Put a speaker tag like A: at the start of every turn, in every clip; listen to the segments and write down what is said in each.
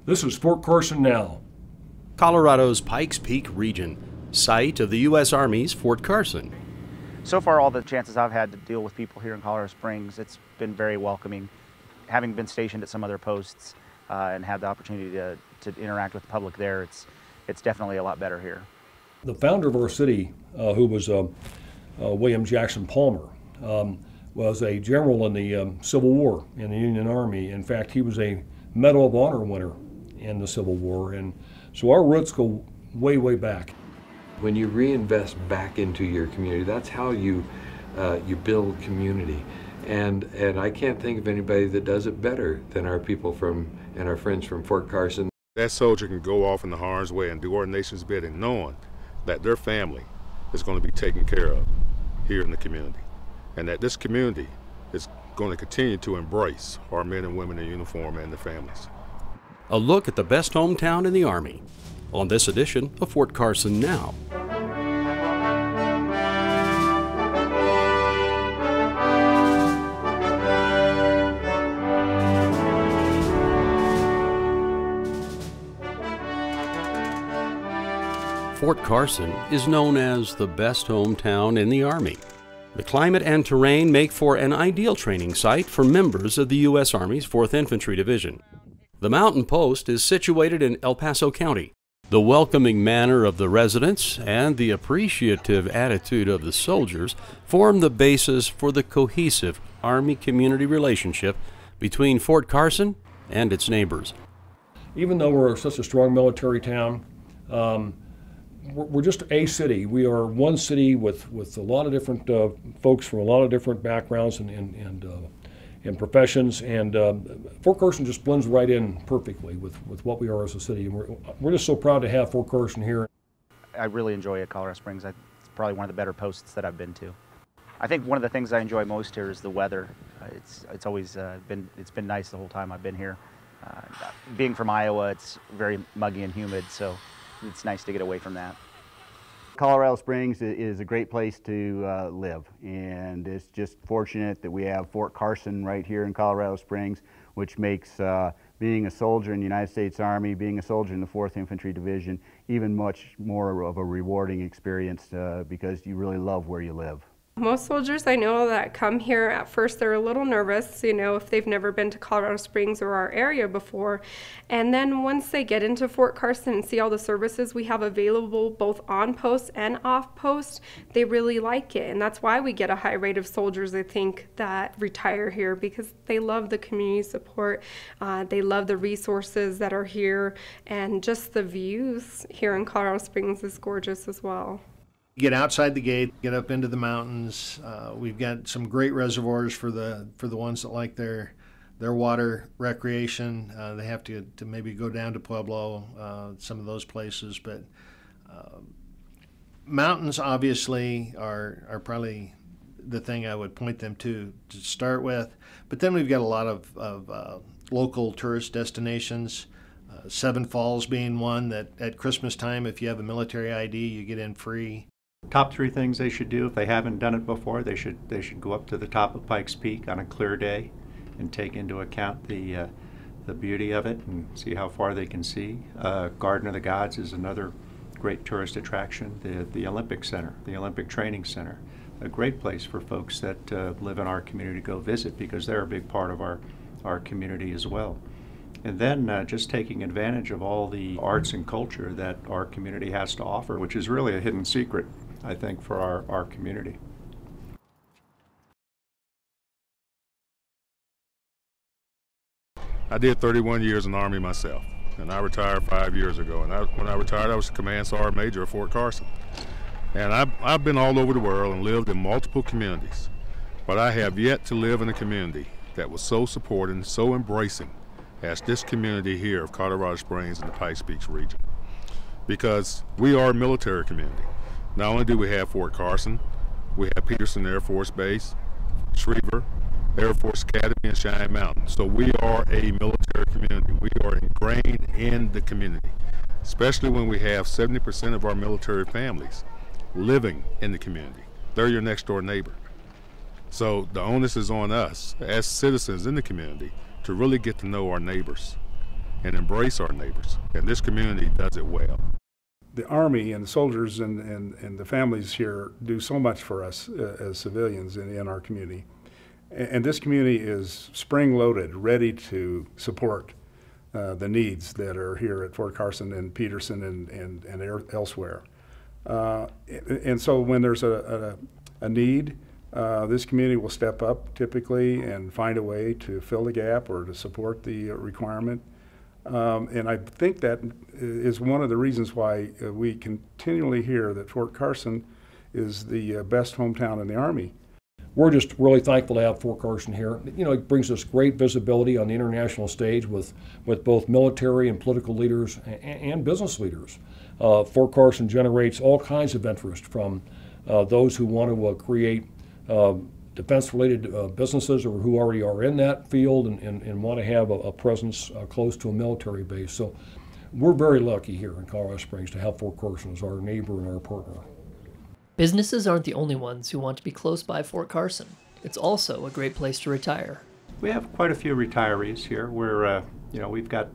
A: This is Fort Carson Now.
B: Colorado's Pikes Peak region, site of the U.S. Army's Fort Carson.
C: So far, all the chances I've had to deal with people here in Colorado Springs, it's been very welcoming. Having been stationed at some other posts and had the opportunity to interact with the public there, it's definitely a lot better here.
A: The founder of our city, who was William Jackson Palmer, was a general in the Civil War in the Union Army. In fact, he was a Medal of Honor winner in the Civil War, and so our roots go way, way back.
D: When you reinvest back into your community, that's how you build community. And I can't think of anybody that does it better than our people and our friends from Fort Carson.
E: That soldier can go off in the harm's way and do our nation's bidding, knowing that their family is going to be taken care of here in the community, and that this community is going to continue to embrace our men and women in uniform and their families.
B: A look at the best hometown in the Army on this edition of Fort Carson Now. Fort Carson is known as the best hometown in the Army. The climate and terrain make for an ideal training site for members of the U.S. Army's 4th Infantry Division. The mountain post is situated in El Paso County. The welcoming manner of the residents and the appreciative attitude of the soldiers form the basis for the cohesive Army-community relationship between Fort Carson and its neighbors.
A: Even though we're such a strong military town, we're just a city. We are one city with a lot of different folks from a lot of different backgrounds and professions, and Fort Carson just blends right in perfectly with what we are as a city. And we're just so proud to have Fort Carson here.
C: I really enjoy it, Colorado Springs. It's probably one of the better posts that I've been to. I think one of the things I enjoy most here is the weather. It's always been nice the whole time I've been here. Being from Iowa, it's very muggy and humid, so it's nice to get away from that.
F: Colorado Springs is a great place to live, and it's just fortunate that we have Fort Carson right here in Colorado Springs, which makes being a soldier in the United States Army, being a soldier in the 4th Infantry Division, even much more of a rewarding experience because you really love where you live.
G: Most soldiers I know that come here, at first they're a little nervous, if they've never been to Colorado Springs or our area before. And then once they get into Fort Carson and see all the services we have available both on post and off post, they really like it. And that's why we get a high rate of soldiers, I think, that retire here, because they love the community support, they love the resources that are here, and just the views here in Colorado Springs is gorgeous as well.
H: Get outside the gate, get up into the mountains. We've got some great reservoirs for the ones that like their water recreation. They have to maybe go down to Pueblo, some of those places. But mountains obviously are probably the thing I would point them to start with. But then we've got a lot of local tourist destinations. Seven Falls being one that at Christmas time, if you have a military ID, you get in free.
I: Top 3 things they should do if they haven't done it before: they should go up to the top of Pikes Peak on a clear day and take into account the beauty of it and see how far they can see. Garden of the Gods is another great tourist attraction. The Olympic Center, the Olympic Training Center, a great place for folks that live in our community to go visit, because they're a big part of our community as well. And then just taking advantage of all the arts and culture that our community has to offer, which is really a hidden secret, I think, for our community.
E: I did 31 years in the Army myself, and I retired 5 years ago. And when I retired, I was Command Sergeant Major of Fort Carson. And I've been all over the world and lived in multiple communities, but I have yet to live in a community that was so supporting, so embracing as this community here of Colorado Springs and the Pikes Peak region, because we are a military community. Not only do we have Fort Carson, we have Peterson Air Force Base, Schriever Air Force Academy, and Cheyenne Mountain. So we are a military community. We are ingrained in the community, especially when we have 70% of our military families living in the community. They're your next door neighbor. So the onus is on us as citizens in the community to really get to know our neighbors and embrace our neighbors. And this community does it well.
J: The Army and the soldiers and the families here do so much for us as civilians in our community. And this community is spring-loaded, ready to support the needs that are here at Fort Carson and Peterson and elsewhere. And so when there's a need, this community will step up typically and find a way to fill the gap or to support the requirement. And I think that is one of the reasons why we continually hear that Fort Carson is the best hometown in the Army.
A: We're just really thankful to have Fort Carson here. You know, it brings us great visibility on the international stage with both military and political leaders and business leaders. Fort Carson generates all kinds of interest from those who want to create defense-related businesses or who already are in that field and want to have a presence close to a military base. So we're very lucky here in Colorado Springs to have Fort Carson as our neighbor and our partner.
K: Businesses aren't the only ones who want to be close by Fort Carson. It's also a great place to retire.
I: We have quite a few retirees here. We're, we've got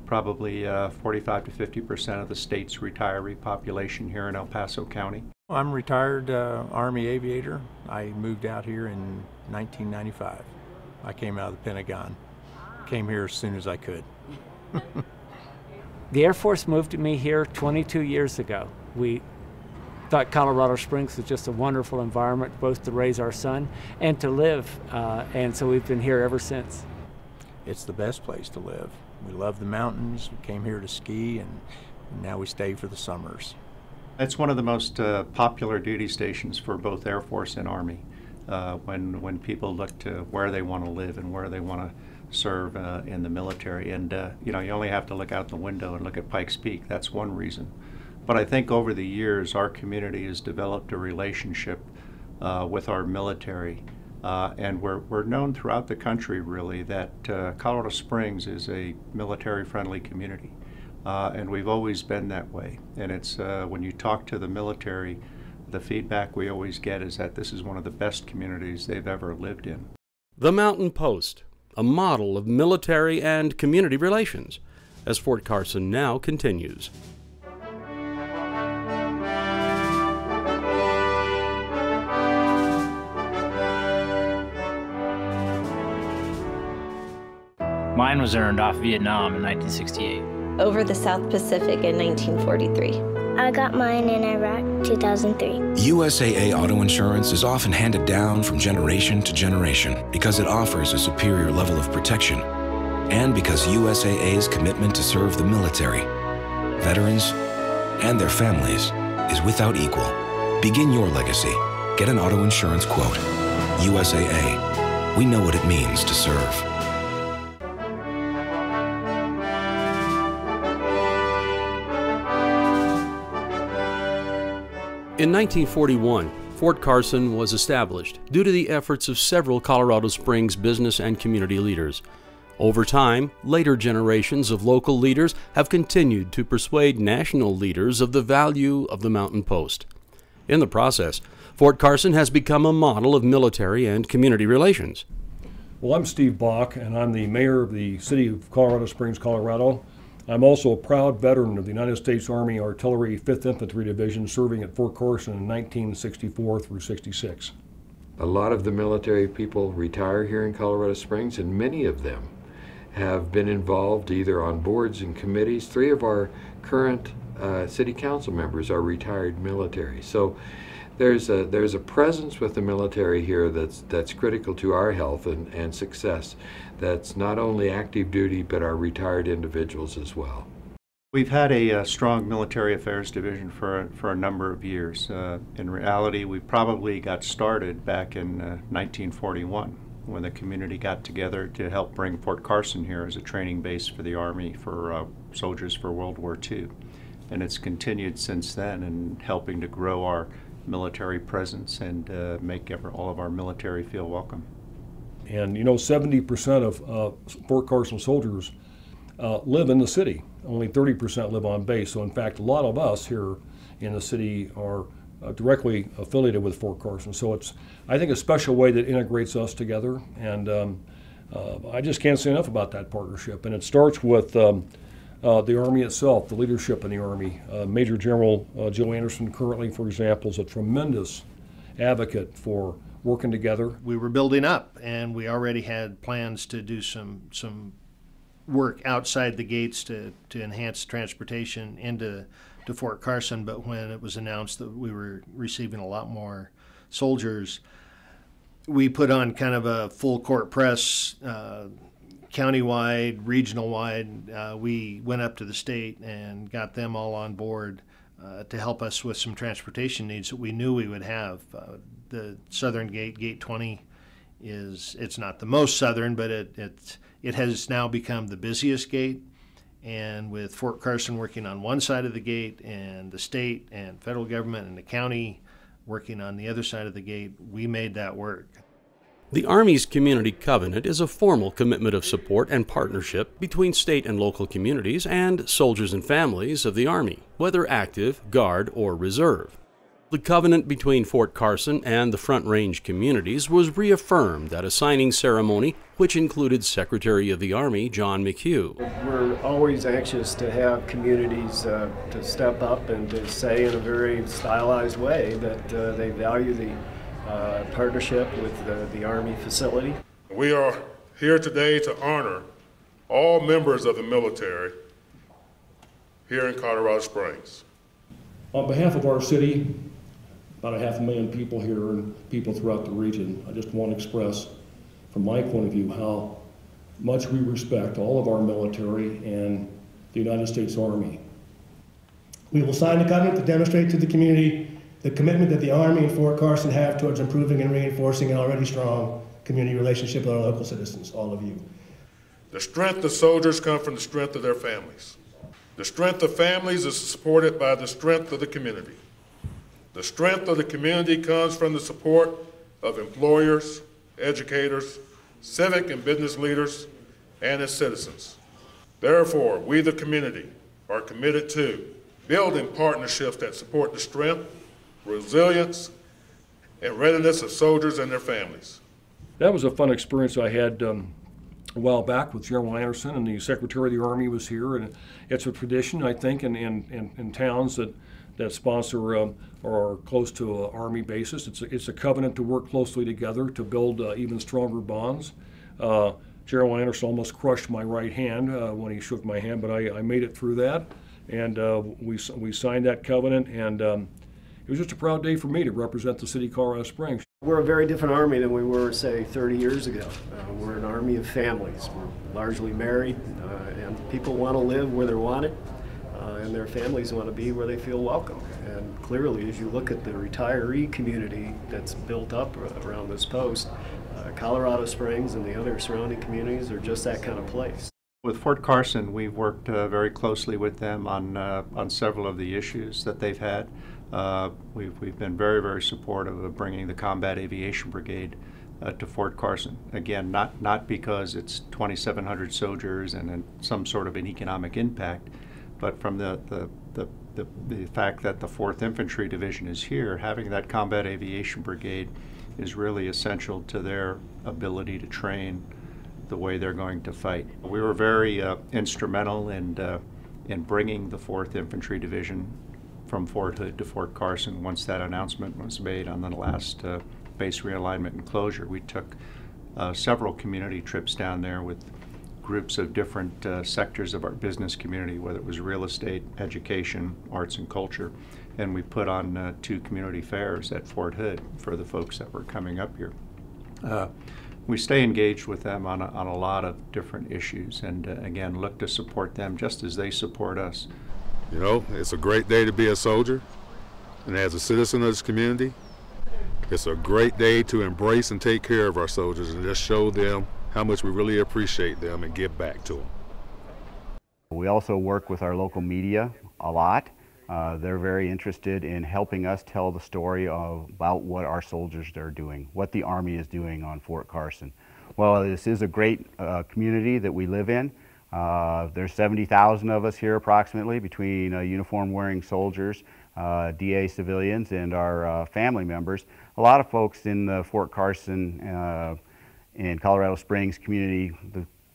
I: probably 45 to 50% of the state's retiree population here in El Paso County.
L: I'm a retired Army aviator. I moved out here in 1995. I came out of the Pentagon. Came here as soon as I could.
M: The Air Force moved me here 22 years ago. We thought Colorado Springs was just a wonderful environment, both to raise our son and to live, and so we've been here ever since.
L: It's the best place to live. We love the mountains. We came here to ski, and now we stay for the summers.
I: It's one of the most popular duty stations for both Air Force and Army. When people look to where they want to live and where they want to serve in the military, and you only have to look out the window and look at Pikes Peak. That's one reason. But I think over the years, our community has developed a relationship with our military, and we're known throughout the country, really, that Colorado Springs is a military-friendly community, and we've always been that way. And it's when you talk to the military, the feedback we always get is that this is one of the best communities they've ever lived in.
B: The Mountain Post, a model of military and community relations, as Fort Carson now continues.
N: Mine was earned off Vietnam in 1968.
O: Over the South Pacific in 1943.
P: I got mine in Iraq 2003.
Q: USAA auto insurance is often handed down from generation to generation because it offers a superior level of protection and because USAA's commitment to serve the military, veterans, and their families is without equal. Begin your legacy. Get an auto insurance quote. USAA. We know what it means to serve.
B: In 1941, Fort Carson was established due to the efforts of several Colorado Springs business and community leaders. Over time, later generations of local leaders have continued to persuade national leaders of the value of the Mountain Post. In the process, Fort Carson has become a model of military and community relations.
A: Well, I'm Steve Bach, and I'm the mayor of the city of Colorado Springs, Colorado. I'm also a proud veteran of the United States Army Artillery 5th Infantry Division, serving at Fort Carson in 1964 through 66.
D: A lot of the military people retire here in Colorado Springs, and many of them have been involved either on boards and committees. 3 of our current city council members are retired military. So there's a presence with the military here that's critical to our health and success. That's not only active duty, but our retired individuals as well.
I: We've had a strong military affairs division for a number of years. In reality, we probably got started back in 1941 when the community got together to help bring Fort Carson here as a training base for the Army for soldiers for World War II. And it's continued since then in helping to grow our military presence and make all of our military feel welcome.
A: And 70% of Fort Carson soldiers live in the city. Only 30% live on base. So in fact, a lot of us here in the city are directly affiliated with Fort Carson. So it's, I think, a special way that integrates us together. And I just can't say enough about that partnership, and it starts with the Army itself, the leadership in the Army. Major General Joe Anderson currently, for example, is a tremendous advocate for working together.
H: We were building up, and we already had plans to do some work outside the gates to enhance transportation into Fort Carson, but when it was announced that we were receiving a lot more soldiers, we put on kind of a full court press, countywide, regional-wide. We went up to the state and got them all on board to help us with some transportation needs that we knew we would have. The southern gate, Gate 20, it's not the most southern, but it has now become the busiest gate. And with Fort Carson working on one side of the gate and the state and federal government and the county working on the other side of the gate, we made that work.
B: The Army's Community Covenant is a formal commitment of support and partnership between state and local communities and soldiers and families of the Army, whether active, Guard, or Reserve. The covenant between Fort Carson and the Front Range communities was reaffirmed at a signing ceremony which included Secretary of the Army John McHugh.
R: We're always anxious to have communities to step up and to say in a very stylized way that they value the partnership with the Army facility.
E: We are here today to honor all members of the military here in Colorado Springs.
A: On behalf of our city, about 500,000 people here and people throughout the region, I just want to express from my point of view how much we respect all of our military and the United States Army.
S: We will sign the covenant to demonstrate to the community the commitment that the Army and Fort Carson have towards improving and reinforcing an already strong community relationship with our local citizens, all of you.
E: The strength of soldiers comes from the strength of their families. The strength of families is supported by the strength of the community. The strength of the community comes from the support of employers, educators, civic and business leaders, and its citizens. Therefore, we, the community, are committed to building partnerships that support the strength, resilience, and readiness of soldiers and their families.
A: That was a fun experience I had a while back with General Anderson, and the Secretary of the Army was here, and it's a tradition, I think, in towns that sponsor or are close to Army bases. It's a covenant to work closely together to build even stronger bonds. General Anderson almost crushed my right hand when he shook my hand, but I made it through that, and we signed that covenant, and it was just a proud day for me to represent the city of Colorado Springs.
R: We're a very different Army than we were, say, 30 years ago. We're an Army of families. We're largely married, and people want to live where they're wanted, and their families want to be where they feel welcome. And clearly, as you look at the retiree community that's built up around this post, Colorado Springs and the other surrounding communities are just that kind of place.
I: With Fort Carson, we've worked very closely with them on several of the issues that they've had. We've been very, very supportive of bringing the Combat Aviation Brigade to Fort Carson. Again, not because it's 2,700 soldiers and some sort of an economic impact, but from the fact that the 4th Infantry Division is here, having that Combat Aviation Brigade is really essential to their ability to train the way they're going to fight. We were very instrumental in bringing the 4th Infantry Division from Fort Hood to Fort Carson once that announcement was made on the last base realignment and closure. We took several community trips down there with groups of different sectors of our business community, whether it was real estate, education, arts and culture, and we put on 2 community fairs at Fort Hood for the folks that were coming up here. We stay engaged with them on a lot of different issues, and again, look to support them just as they support us.
E: You know, it's a great day to be a soldier, and as a citizen of this community, it's a great day to embrace and take care of our soldiers and just show them how much we really appreciate them and give back to them.
F: We also work with our local media a lot. They're very interested in helping us tell the story about what our soldiers are doing, what the Army is doing on Fort Carson. Well, this is a great community that we live in. There's 70,000 of us here approximately, between uniform-wearing soldiers, DA civilians, and our family members. A lot of folks in the Fort Carson in Colorado Springs community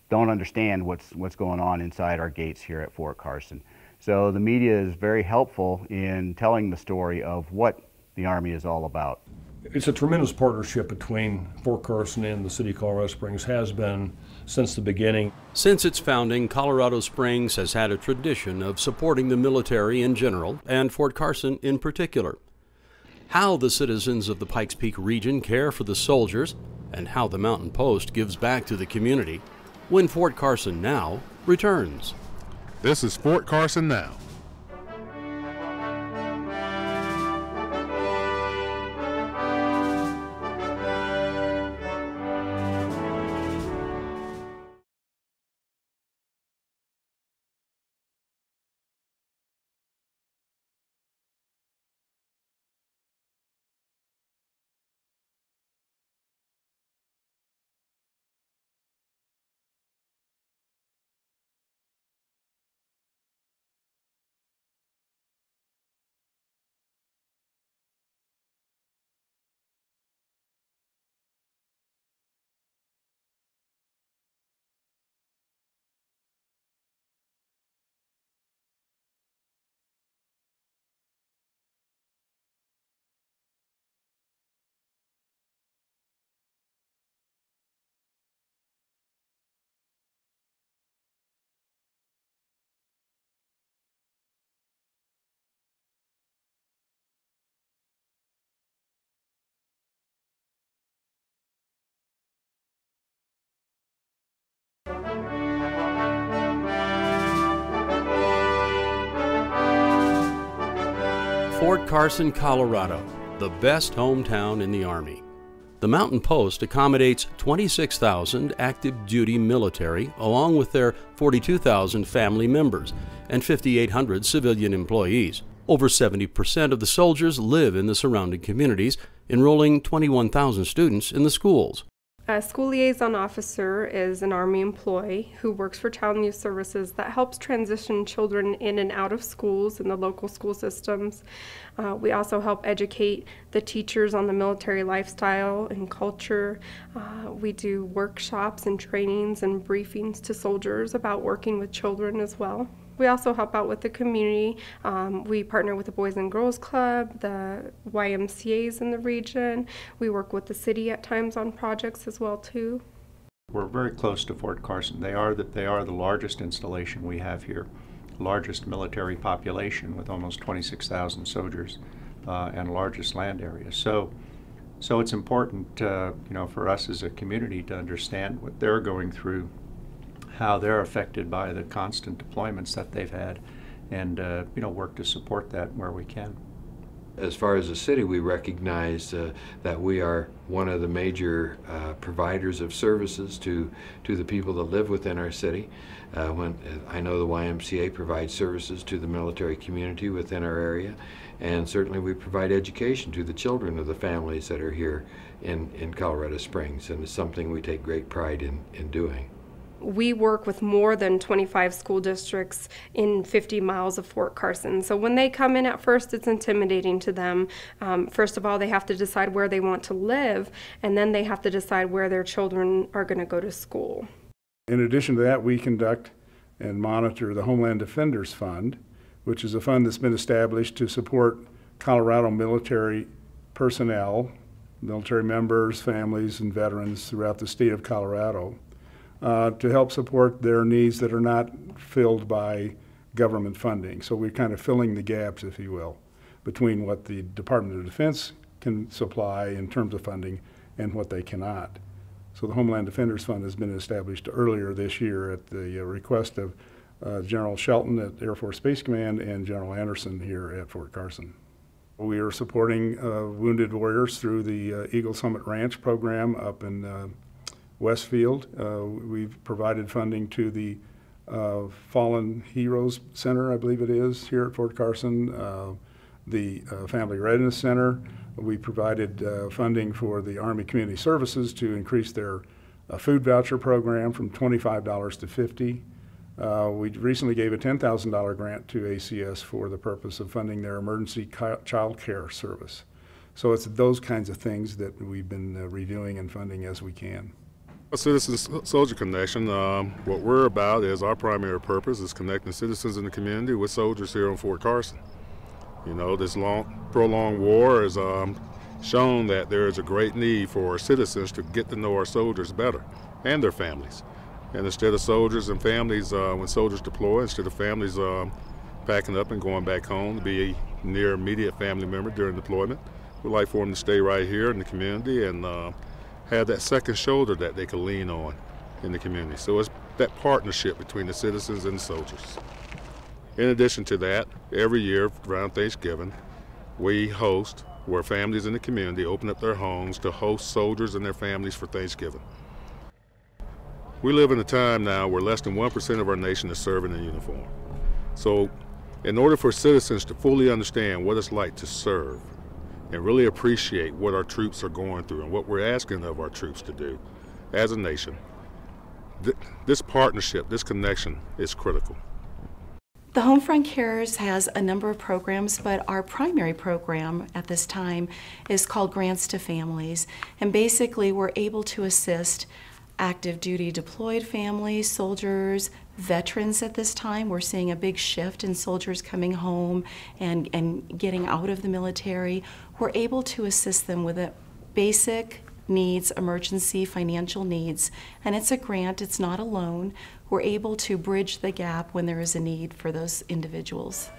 F: don't understand what's going on inside our gates here at Fort Carson. So the media is very helpful in telling the story of what the Army is all about.
A: It's a tremendous partnership between Fort Carson and the city of Colorado Springs, has been since the beginning.
B: Since its founding, Colorado Springs has had a tradition of supporting the military in general and Fort Carson in particular. How the citizens of the Pikes Peak region care for the soldiers and how the Mountain Post gives back to the community when Fort Carson Now returns.
E: This is Fort Carson Now.
B: Fort Carson, Colorado, the best hometown in the Army. The Mountain Post accommodates 26,000 active duty military along with their 42,000 family members and 5,800 civilian employees. Over 70% of the soldiers live in the surrounding communities, enrolling 21,000 students in the schools.
G: A school liaison officer is an Army employee who works for Child and Youth Services that helps transition children in and out of schools in the local school systems. We also help educate the teachers on the military lifestyle and culture. We do workshops and trainings and briefings to soldiers about working with children as well. We also help out with the community. We partner with the Boys and Girls Club, the YMCAs in the region. We work with the city at times on projects as well too.
I: We're very close to Fort Carson. They are the largest installation we have here, largest military population with almost 26,000 soldiers and largest land area. So it's important, for us as a community to understand what they're going through, how they're affected by the constant deployments that they've had, and work to support that where we can.
D: As far as the city, we recognize that we are one of the major providers of services to the people that live within our city. When I know the YMCA provides services to the military community within our area, and certainly we provide education to the children of the families that are here in Colorado Springs, and it's something we take great pride in doing.
G: We work with more than 25 school districts in 50 miles of Fort Carson. So when they come in at first, it's intimidating to them. First of all, they have to decide where they want to live, and then they have to decide where their children are going to go to school.
J: In addition to that, we conduct and monitor the Homeland Defenders Fund, which is a fund that's been established to support Colorado military personnel, military members, families, and veterans throughout the state of Colorado. To help support their needs that are not filled by government funding. So we're kind of filling the gaps, if you will, between what the Department of Defense can supply in terms of funding and what they cannot. So the Homeland Defenders Fund has been established earlier this year at the request of General Shelton at Air Force Space Command and General Anderson here at Fort Carson. We are supporting wounded warriors through the Eagle Summit Ranch program up in Westfield. We've provided funding to the Fallen Heroes Center, I believe it is, here at Fort Carson, the Family Readiness Center. We provided funding for the Army Community Services to increase their food voucher program from $25 to $50. We recently gave a $10,000 grant to ACS for the purpose of funding their emergency child care service. So it's those kinds of things that we've been reviewing and funding as we can.
E: A Citizen Soldier Connection, what we're about is our primary purpose is connecting citizens in the community with soldiers here in Fort Carson. You know, this prolonged war has shown that there is a great need for citizens to get to know our soldiers better and their families. And instead of soldiers and families, when soldiers deploy, instead of families packing up and going back home to be a near immediate family member during deployment, we'd like for them to stay right here in the community and have that second shoulder that they can lean on in the community. So it's that partnership between the citizens and the soldiers. In addition to that, every year around Thanksgiving, we host where families in the community open up their homes to host soldiers and their families for Thanksgiving. We live in a time now where less than 1% of our nation is serving in uniform. So in order for citizens to fully understand what it's like to serve and really appreciate what our troops are going through and what we're asking of our troops to do as a nation, this partnership, this connection is critical.
T: The Homefront Cares has a number of programs, but our primary program at this time is called Grants to Families. And basically, we're able to assist active duty deployed families, soldiers, veterans at this time. We're seeing a big shift in soldiers coming home and getting out of the military. We're able to assist them with a basic needs, emergency financial needs, and it's a grant, it's not a loan. We're able to bridge the gap when there is a need for those individuals.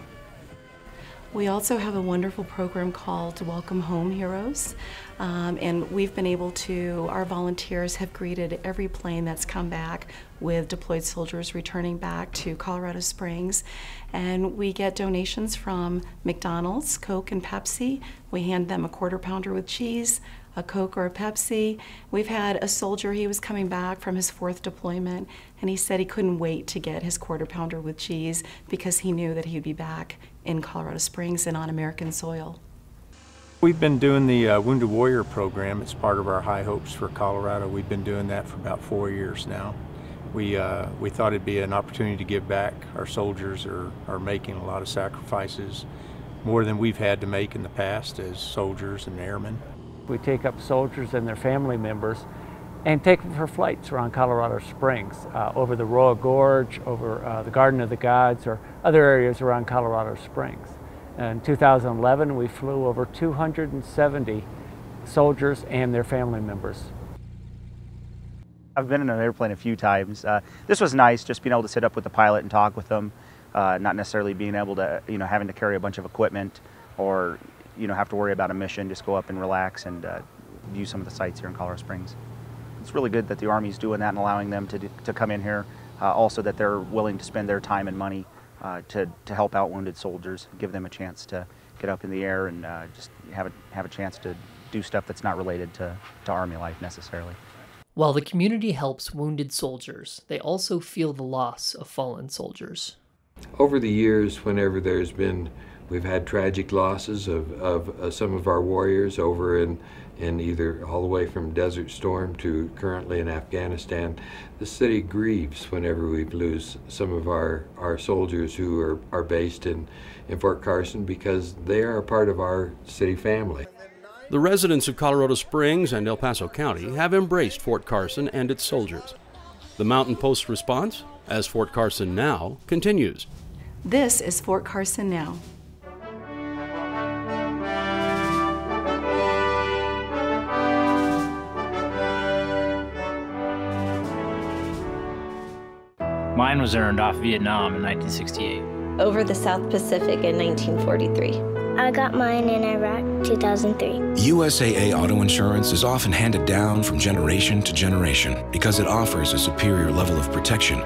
T: We also have a wonderful program called Welcome Home Heroes, and we've been able to, our volunteers have greeted every plane that's come back with deployed soldiers returning back to Colorado Springs, and we get donations from McDonald's, Coke, and Pepsi. We hand them a quarter pounder with cheese, a Coke or a Pepsi. We've had a soldier, he was coming back from his 4th deployment, and he said he couldn't wait to get his quarter pounder with cheese because he knew that he'd be back in Colorado Springs and on American soil.
L: We've been doing the Wounded Warrior program. It's part of our High Hopes for Colorado. We've been doing that for about 4 years now. We thought it'd be an opportunity to give back. Our soldiers are making a lot of sacrifices, more than we've had to make in the past as soldiers and airmen.
M: We take up soldiers and their family members and take them for flights around Colorado Springs, over the Royal Gorge, over the Garden of the Gods, or other areas around Colorado Springs. In 2011, we flew over 270 soldiers and their family members.
C: I've been in an airplane a few times. This was nice, just being able to sit up with the pilot and talk with them, not necessarily being able to, having to carry a bunch of equipment or, have to worry about a mission, just go up and relax and view some of the sites here in Colorado Springs. It's really good that the Army's doing that and allowing them to come in here. Also that they're willing to spend their time and money to help out wounded soldiers, give them a chance to get up in the air and just have a chance to do stuff that's not related to Army life necessarily.
K: While the community helps wounded soldiers, they also feel the loss of fallen soldiers.
D: Over the years, whenever we've had tragic losses of some of our warriors over in either all the way from Desert Storm to currently in Afghanistan. The city grieves whenever we lose some of our soldiers who are based in Fort Carson because they are a part of our city family.
B: The residents of Colorado Springs and El Paso County have embraced Fort Carson and its soldiers. The Mountain Post's response, as Fort Carson Now, continues.
T: This is Fort Carson Now.
N: Mine was earned off Vietnam in 1968.
O: Over the South Pacific in 1943.
P: I got mine in Iraq 2003.
Q: USAA auto insurance is often handed down from generation to generation because it offers a superior level of protection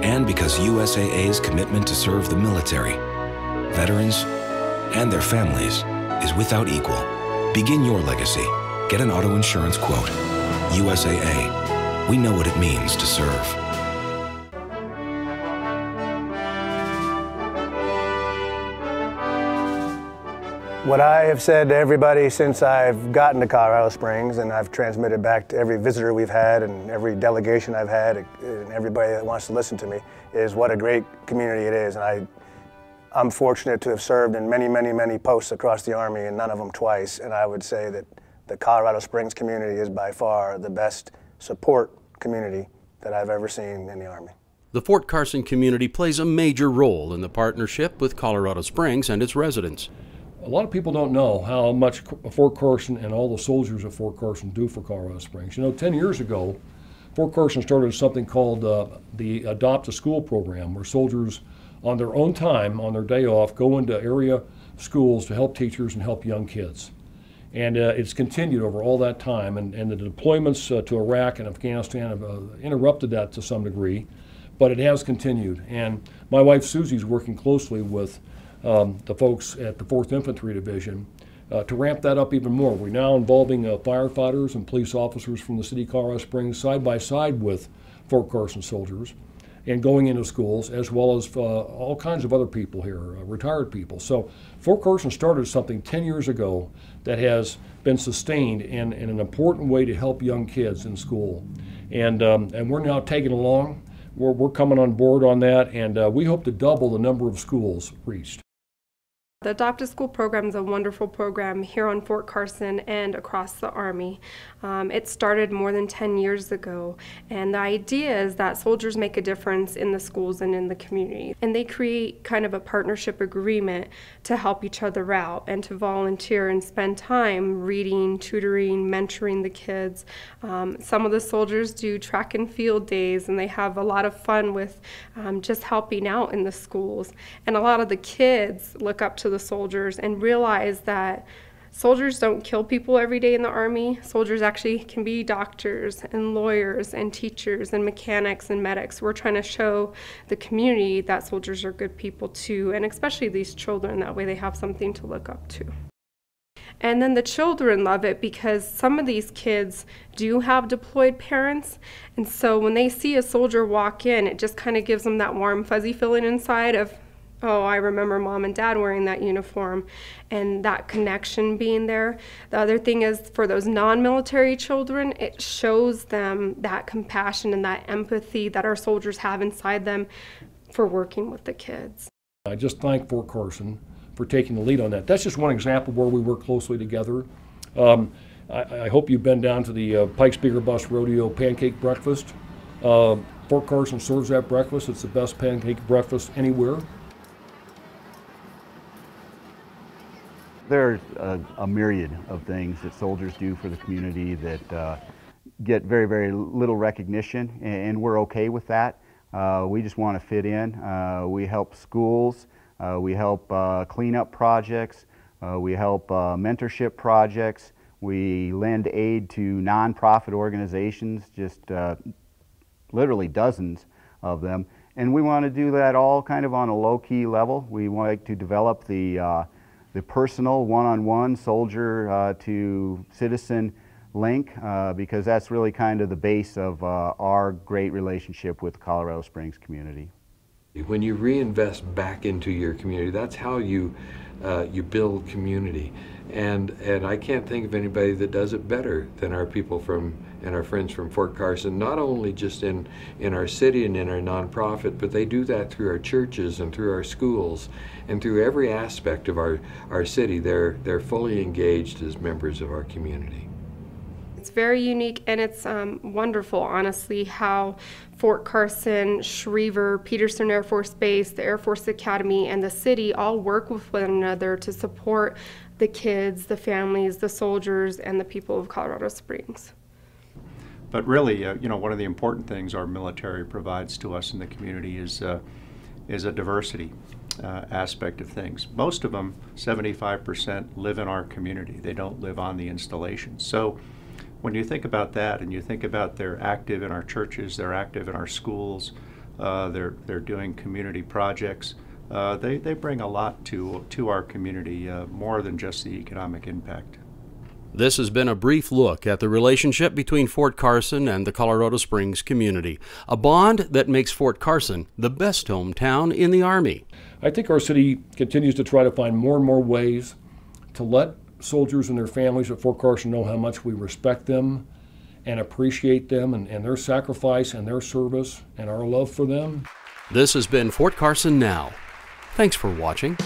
Q: and because USAA's commitment to serve the military, veterans, and their families is without equal. Begin your legacy. Get an auto insurance quote. USAA. We know what it means to serve.
S: What I have said to everybody since I've gotten to Colorado Springs, and I've transmitted back to every visitor we've had and every delegation I've had and everybody that wants to listen to me, is what a great community it is. And I'm fortunate to have served in many, many, many posts across the Army, and none of them twice. And I would say that the Colorado Springs community is by far the best support community that I've ever seen in the Army.
B: The Fort Carson community plays a major role in the partnership with Colorado Springs and its residents.
A: A lot of people don't know how much Fort Carson and all the soldiers of Fort Carson do for Colorado Springs. You know, 10 years ago, Fort Carson started something called the Adopt a School program, where soldiers on their own time, on their day off, go into area schools to help teachers and help young kids. And it's continued over all that time, and the deployments to Iraq and Afghanistan have interrupted that to some degree, but it has continued. And my wife Susie is working closely with the folks at the 4th Infantry Division to ramp that up even more. We're now involving firefighters and police officers from the city of Colorado Springs side by side with Fort Carson soldiers and going into schools, as well as all kinds of other people here, retired people. So Fort Carson started something 10 years ago that has been sustained in an important way to help young kids in school. And we're now taking along. We're coming on board on that, and we hope to double the number of schools reached.
G: The Adopt a School program is a wonderful program here on Fort Carson and across the Army. It started more than 10 years ago, and the idea is that soldiers make a difference in the schools and in the community. And they create kind of a partnership agreement to help each other out and to volunteer and spend time reading, tutoring, mentoring the kids. Some of the soldiers do track and field days, and they have a lot of fun with just helping out in the schools. And a lot of the kids look up to the soldiers and realize that soldiers don't kill people every day in the Army. Soldiers actually can be doctors and lawyers and teachers and mechanics and medics. We're trying to show the community that soldiers are good people too, and especially these children. That way they have something to look up to. And then the children love it because some of these kids do have deployed parents, and so when they see a soldier walk in, it just kind of gives them that warm fuzzy feeling inside of, oh, I remember mom and dad wearing that uniform, and that connection being there. The other thing is, for those non-military children, it shows them that compassion and that empathy that our soldiers have inside them for working with the kids.
A: I just thank Fort Carson for taking the lead on that. That's just one example where we work closely together. I hope you've been down to the Pikes Peak Bus Rodeo Pancake Breakfast. Fort Carson serves that breakfast. It's the best pancake breakfast anywhere.
F: There's a myriad of things that soldiers do for the community that get very, very little recognition, and we're okay with that. We just want to fit in. We help schools, we help cleanup projects, we help mentorship projects, we lend aid to nonprofit organizations, just literally dozens of them. And we want to do that all kind of on a low-key level. We want to develop the personal one-on-one soldier to citizen link because that's really kind of the base of our great relationship with the Colorado Springs community.
D: When you reinvest back into your community, that's how you build community. And I can't think of anybody that does it better than our people and our friends from Fort Carson, not only just in our city and in our nonprofit, but they do that through our churches and through our schools and through every aspect of our city. They're fully engaged as members of our community.
G: It's very unique, and it's wonderful, honestly, how Fort Carson, Schriever, Peterson Air Force Base, the Air Force Academy, and the city all work with one another to support the kids, the families, the soldiers, and the people of Colorado Springs.
I: But really, one of the important things our military provides to us in the community is a diversity aspect of things. Most of them, 75%, live in our community. They don't live on the installation. So when you think about that, and you think about they're active in our churches, they're active in our schools, they're doing community projects, they bring a lot to our community, more than just the economic impact.
B: This has been a brief look at the relationship between Fort Carson and the Colorado Springs community, a bond that makes Fort Carson the best hometown in the Army.
A: I think our city continues to try to find more and more ways to let soldiers and their families at Fort Carson know how much we respect them and appreciate them and their sacrifice and their service and our love for them.
B: This has been Fort Carson Now. Thanks for watching.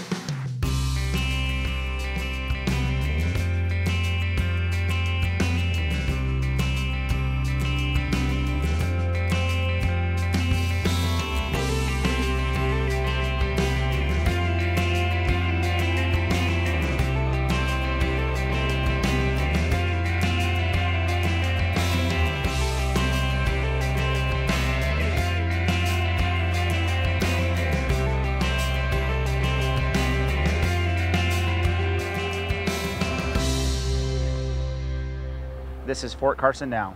C: This is Fort Carson Now.